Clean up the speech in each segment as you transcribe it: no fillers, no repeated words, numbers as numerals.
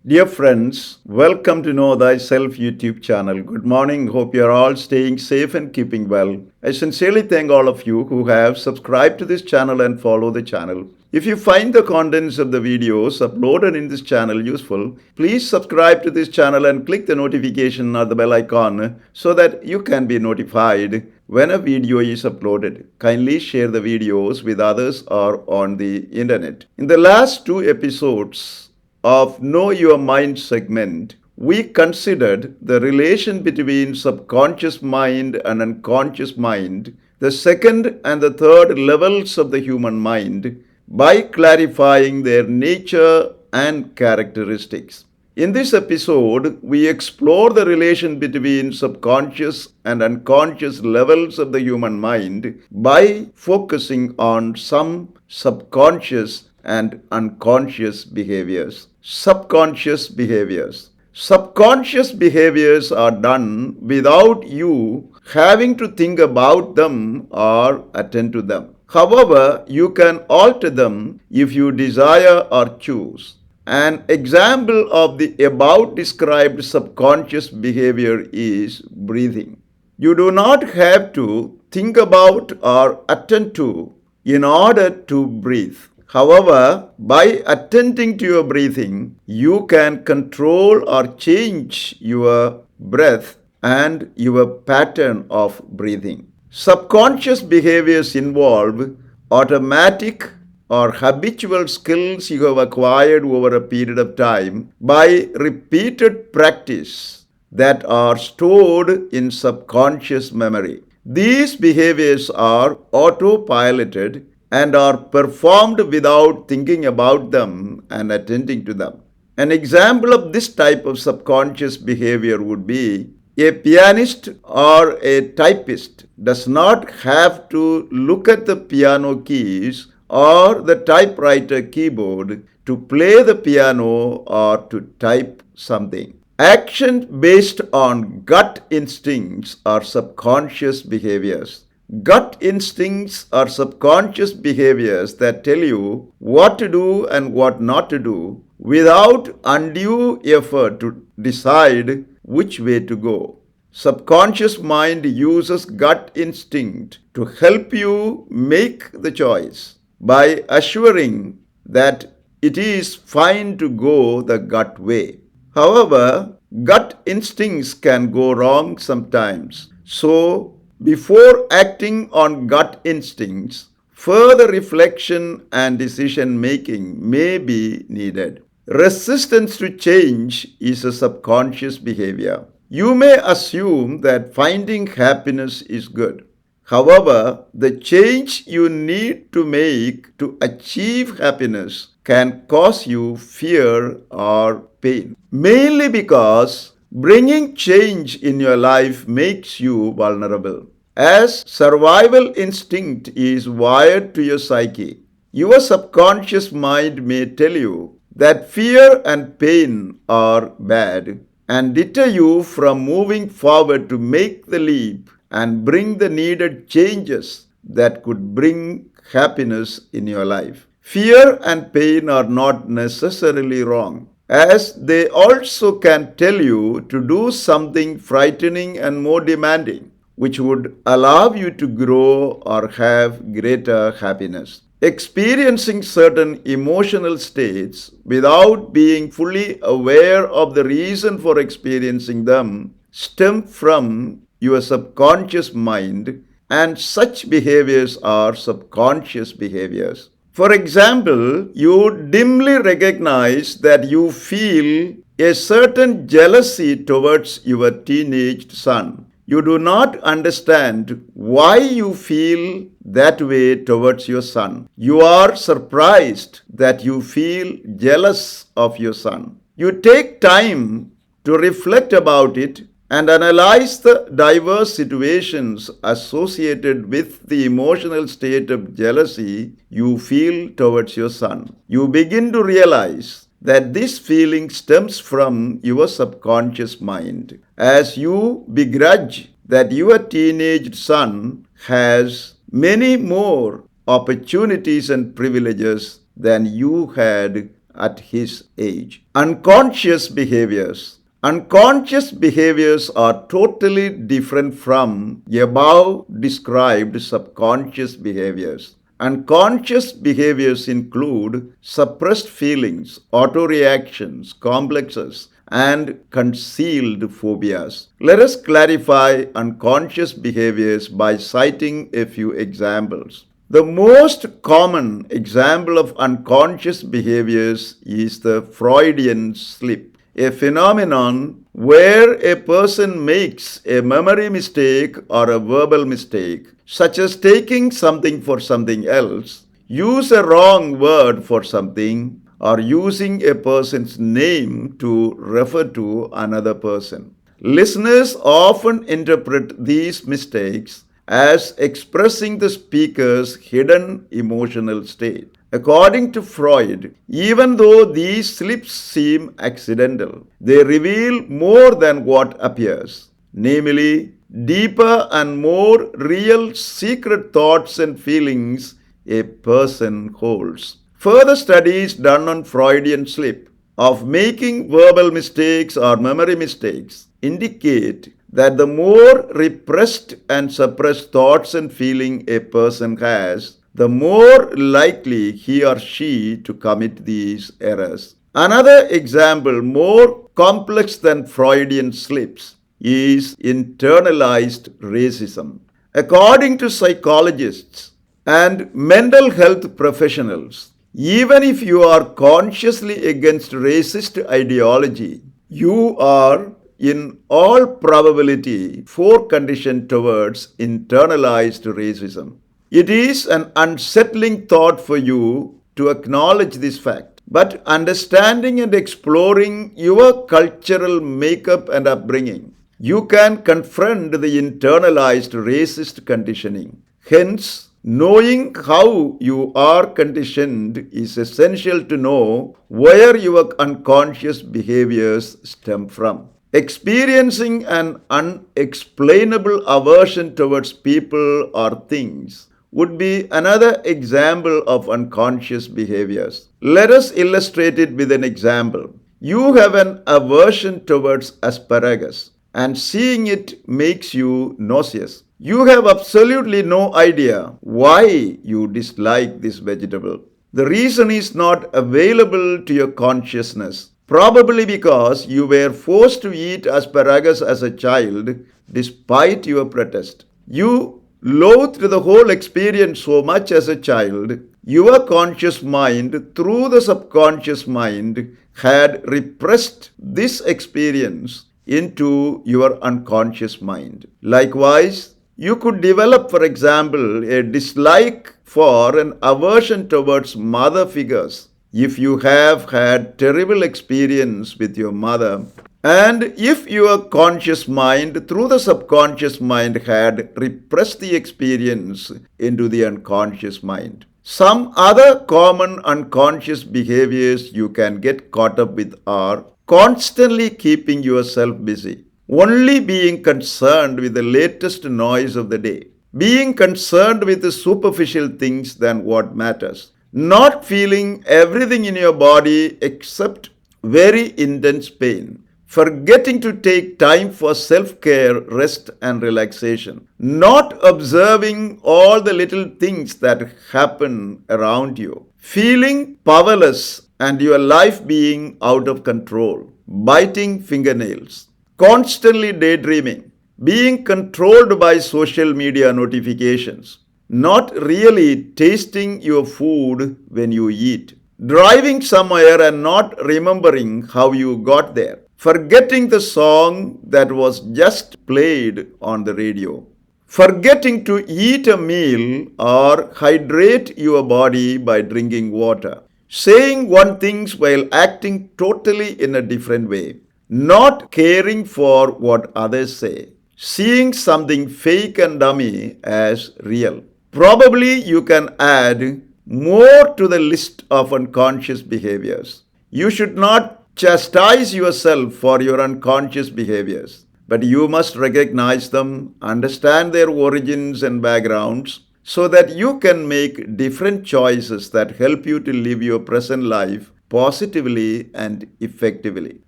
Dear friends, welcome to Know Thyself YouTube Channel. Good morning. Hope you are all staying safe and keeping well. I sincerely thank all of you who have subscribed to this channel and follow the channel. If you find the contents of the videos uploaded in this channel useful, please subscribe to this channel and click the notification or the bell icon so that you can be notified when a video is uploaded. Kindly share the videos with others or on the internet. In the last two episodes of Know Your Mind segment, we considered the relation between subconscious mind and unconscious mind, the second and the third levels of the human mind, by clarifying their nature and characteristics. In this episode, we explore the relation between subconscious and unconscious levels of the human mind by focusing on some subconscious and unconscious behaviors. Subconscious behaviors. Subconscious behaviors are done without you having to think about them or attend to them. However, you can alter them if you desire or choose. An example of the above described subconscious behavior is breathing. You do not have to think about or attend to in order to breathe. However, by attending to your breathing, you can control or change your breath and your pattern of breathing. Subconscious behaviors involve automatic or habitual skills you have acquired over a period of time by repeated practice that are stored in subconscious memory. These behaviors are autopiloted and are performed without thinking about them and attending to them. An example of this type of subconscious behavior would be a pianist or a typist does not have to look at the piano keys or the typewriter keyboard to play the piano or to type something. Actions based on gut instincts are subconscious behaviors. Gut instincts are subconscious behaviors that tell you what to do and what not to do without undue effort to decide which way to go. Subconscious mind uses gut instinct to help you make the choice by assuring that it is fine to go the gut way. However, gut instincts can go wrong sometimes. So, before acting on gut instincts, further reflection and decision making may be needed. Resistance to change is a subconscious behavior. You may assume that finding happiness is good. However, the change you need to make to achieve happiness can cause you fear or pain, mainly because bringing change in your life makes you vulnerable. As survival instinct is wired to your psyche, your subconscious mind may tell you that fear and pain are bad and deter you from moving forward to make the leap and bring the needed changes that could bring happiness in your life. Fear and pain are not necessarily wrong, as they also can tell you to do something frightening and more demanding, which would allow you to grow or have greater happiness. Experiencing certain emotional states without being fully aware of the reason for experiencing them stem from your subconscious mind, and such behaviors are subconscious behaviors. For example, you dimly recognize that you feel a certain jealousy towards your teenage son. You do not understand why you feel that way towards your son. You are surprised that you feel jealous of your son. You take time to reflect about it and analyze the diverse situations associated with the emotional state of jealousy you feel towards your son. You begin to realize that this feeling stems from your subconscious mind, as you begrudge that your teenage son has many more opportunities and privileges than you had at his age. Unconscious behaviors. Unconscious behaviors are totally different from above described subconscious behaviors. Unconscious behaviors include suppressed feelings, autoreactions, complexes, and concealed phobias. Let us clarify unconscious behaviors by citing a few examples. The most common example of unconscious behaviors is the Freudian slip, a phenomenon where a person makes a memory mistake or a verbal mistake, such as taking something for something else, use a wrong word for something, or using a person's name to refer to another person. Listeners often interpret these mistakes as expressing the speaker's hidden emotional state. According to Freud, even though these slips seem accidental, they reveal more than what appears, namely, deeper and more real secret thoughts and feelings a person holds. Further studies done on Freudian slip of making verbal mistakes or memory mistakes indicate that the more repressed and suppressed thoughts and feeling a person has, the more likely he or she to commit these errors. Another example, more complex than Freudian slips, is internalized racism. According to psychologists and mental health professionals, even if you are consciously against racist ideology, you are in all probability foreconditioned towards internalized racism. It is an unsettling thought for you to acknowledge this fact, but understanding and exploring your cultural makeup and upbringing, you can confront the internalized racist conditioning. Hence, knowing how you are conditioned is essential to know where your unconscious behaviors stem from. Experiencing an unexplainable aversion towards people or things would be another example of unconscious behaviors. Let us illustrate it with an example. You have an aversion towards asparagus, and seeing it makes you nauseous. You have absolutely no idea why you dislike this vegetable. The reason is not available to your consciousness, probably because you were forced to eat asparagus as a child despite your protest. You loathed the whole experience so much as a child, your conscious mind, through the subconscious mind, had repressed this experience into your unconscious mind. Likewise, you could develop, for example, a dislike for an aversion towards mother figures if you have had terrible experience with your mother, and if your conscious mind through the subconscious mind had repressed the experience into the unconscious mind. Some other common unconscious behaviors you can get caught up with are constantly keeping yourself busy, only being concerned with the latest noise of the day, being concerned with the superficial things than what matters, not feeling everything in your body except very intense pain, forgetting to take time for self-care, rest and relaxation, not observing all the little things that happen around you, feeling powerless and your life being out of control, biting fingernails, constantly daydreaming, being controlled by social media notifications, not really tasting your food when you eat, driving somewhere and not remembering how you got there, forgetting the song that was just played on the radio, forgetting to eat a meal or hydrate your body by drinking water, saying one thing while acting totally in a different way, not caring for what others say, seeing something fake and dummy as real. Probably you can add more to the list of unconscious behaviors. You should not chastise yourself for your unconscious behaviors, but you must recognize them, understand their origins and backgrounds, so that you can make different choices that help you to live your present life positively and effectively.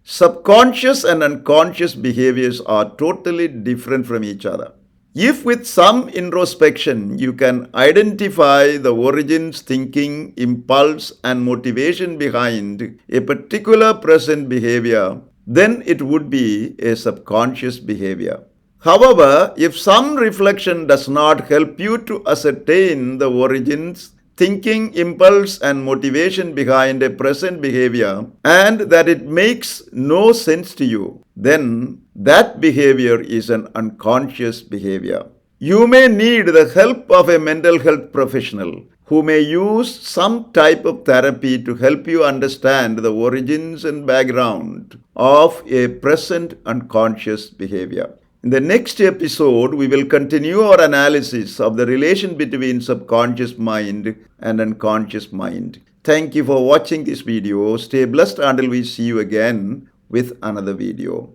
Subconscious and unconscious behaviors are totally different from each other. If with some introspection you can identify the origins, thinking, impulse, and motivation behind a particular present behavior, then it would be a subconscious behavior. However, if some reflection does not help you to ascertain the origins, thinking, impulse, and motivation behind a present behavior, and that it makes no sense to you, then that behavior is an unconscious behavior. You may need the help of a mental health professional who may use some type of therapy to help you understand the origins and background of a present unconscious behavior. In the next episode, we will continue our analysis of the relation between subconscious mind and unconscious mind. Thank you for watching this video. Stay blessed until we see you again with another video.